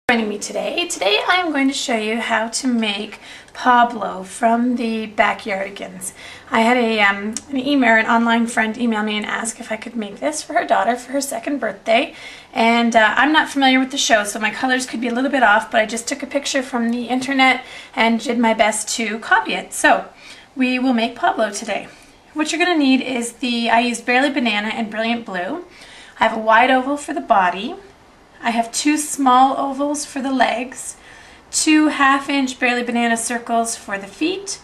Joining me today. Today I am going to show you how to make Pablo from the Backyardigans. I had an online friend email me and ask if I could make this for her daughter for her second birthday, and I'm not familiar with the show, so my colors could be a little bit off, but I just took a picture from the internet and did my best to copy it. So we will make Pablo today. What you're going to need is I used Barely Banana and Brilliant Blue. I have a wide oval for the body. I have two small ovals for the legs, two half-inch Barely Banana circles for the feet,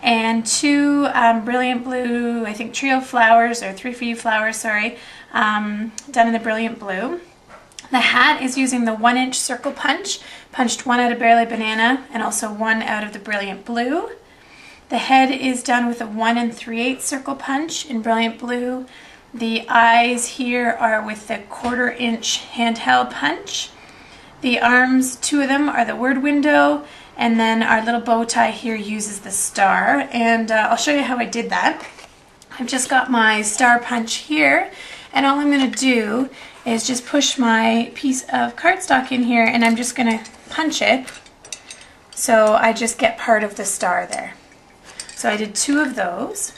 and two Brilliant Blue, I think trio flowers, or 3 for you flowers, sorry, done in the Brilliant Blue. The hat is using the 1-inch circle punch, punched one out of Barely Banana and also one out of the Brilliant Blue. The head is done with a 1 3/8 circle punch in Brilliant Blue. The eyes here are with the 1/4 inch handheld punch. The arms, 2 of them, are the word window, and then our little bow tie here uses the star, and I'll show you how I did that. I've just got my star punch here, and all I'm going to do is just push my piece of cardstock in here, and I'm just going to punch it so I just get part of the star there. So I did 2 of those.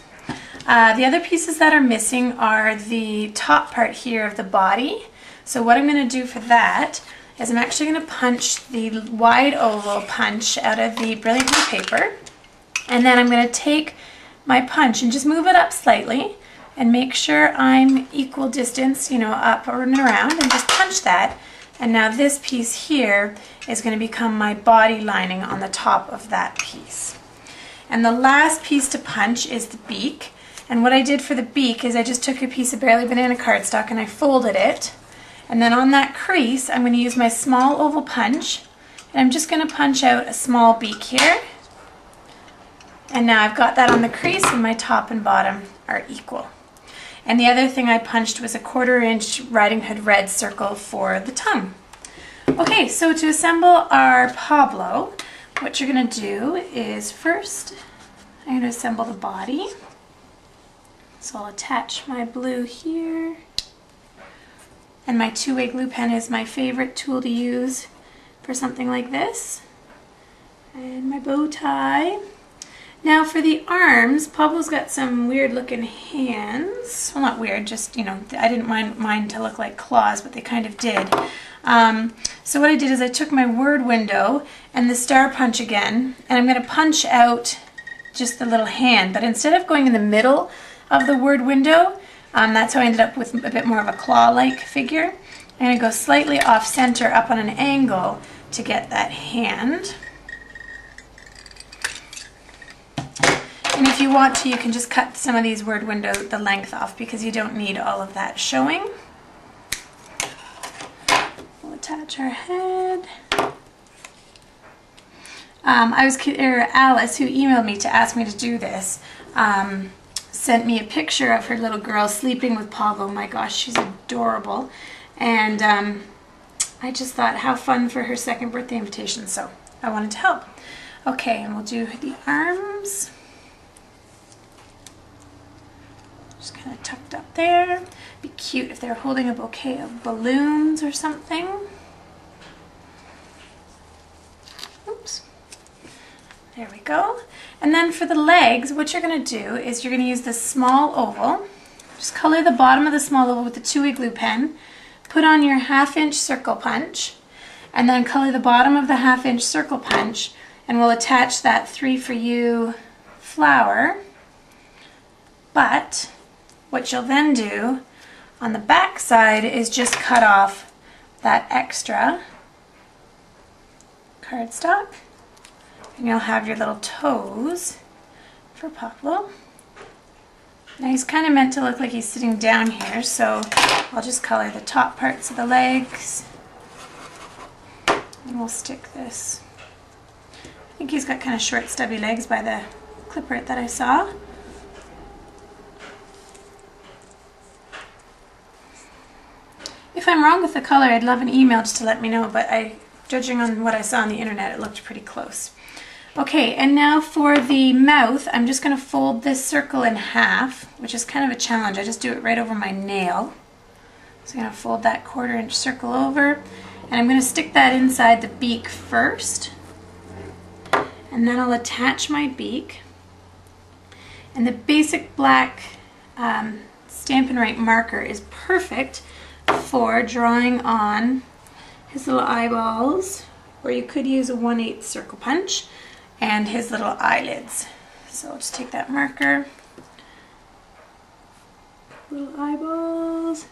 The other pieces that are missing are the top part here of the body. So what I'm going to do for that is I'm actually going to punch the wide oval punch out of the Brilliant Blue paper, and then I'm going to take my punch and just move it up slightly and make sure I'm equal distance, up and around, and just punch that. And now this piece here is going to become my body lining on the top of that piece. And the last piece to punch is the beak. And what I did for the beak is I just took a piece of Barely Banana cardstock and I folded it. And then on that crease, I'm going to use my small oval punch. And I'm just going to punch out a small beak here. And now I've got that on the crease, and my top and bottom are equal. And the other thing I punched was a 1/4 inch Riding Hood red circle for the tongue. Okay, so to assemble our Pablo, what you're going to do is first, I'm going to assemble the body. So I'll attach my blue here, and my 2-way glue pen is my favorite tool to use for something like this, and my bow tie. Now for the arms, Pablo's got some weird looking hands. Well, not weird, just, I didn't mind mine to look like claws, but they kind of did. So what I did is I took my word window and the star punch again, and I'm going to punch out just the little hand, but instead of going in the middle of the word window, that's how I ended up with a bit more of a claw-like figure. I'm going to go slightly off center up on an angle to get that hand. And if you want to, you can just cut some of these word window, the length off, because you don't need all of that showing. We'll attach our head. Alice, who emailed me to ask me to do this, sent me a picture of her little girl sleeping with Pablo. My gosh, she's adorable. And I just thought how fun for her second birthday invitation, so I wanted to help. Okay, and we'll do the arms. Just kind of tucked up there. Be cute if they're holding a bouquet of balloons or something. Oops. There we go. And then for the legs, what you're going to do is you're going to use this small oval. Just color the bottom of the small oval with the 2-way glue pen. Put on your 1/2 inch circle punch, and then color the bottom of the 1/2 inch circle punch, and we'll attach that 3 for you flower. But what you'll then do on the back side is just cut off that extra cardstock. And you'll have your little toes for Pablo. Now he's kind of meant to look like he's sitting down here, so I'll just color the top parts of the legs. And we'll stick this. I think he's got kind of short, stubby legs by the clipper that I saw. If I'm wrong with the color, I'd love an email just to let me know, but judging on what I saw on the internet, it looked pretty close. Okay, and now for the mouth, I'm just going to fold this circle in half, which is kind of a challenge. I just do it right over my nail. So I'm going to fold that 1/4 inch circle over, And I'm going to stick that inside the beak first. And then I'll attach my beak. And the basic black Stampin' Write marker is perfect for drawing on his little eyeballs, or you could use a 1/8 circle punch, and his little eyelids. So I'll just take that marker, little eyeballs,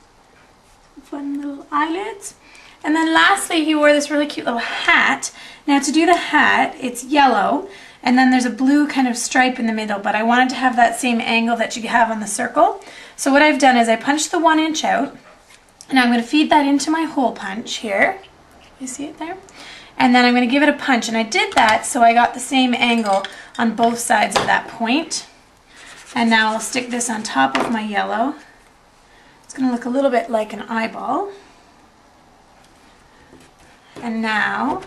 fun little eyelids. And then lastly, he wore this really cute little hat. Now to do the hat, it's yellow, and then there's a blue kind of stripe in the middle, but I wanted to have that same angle that you have on the circle. So what I've done is I punched the 1 inch out, and I'm going to feed that into my hole punch here. You see it there? And then I'm going to give it a punch, and I did that so I got the same angle on both sides of that point. And now I'll stick this on top of my yellow. It's going to look a little bit like an eyeball. And now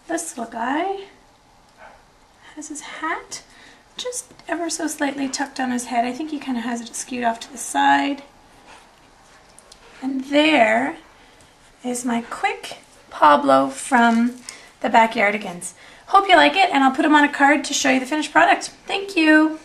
this little guy has his hat just ever so slightly tucked on his head. I think he kind of has it skewed off to the side. And there is my quick Pablo from the Backyardigans. Hope you like it, and I'll put them on a card to show you the finished product. Thank you.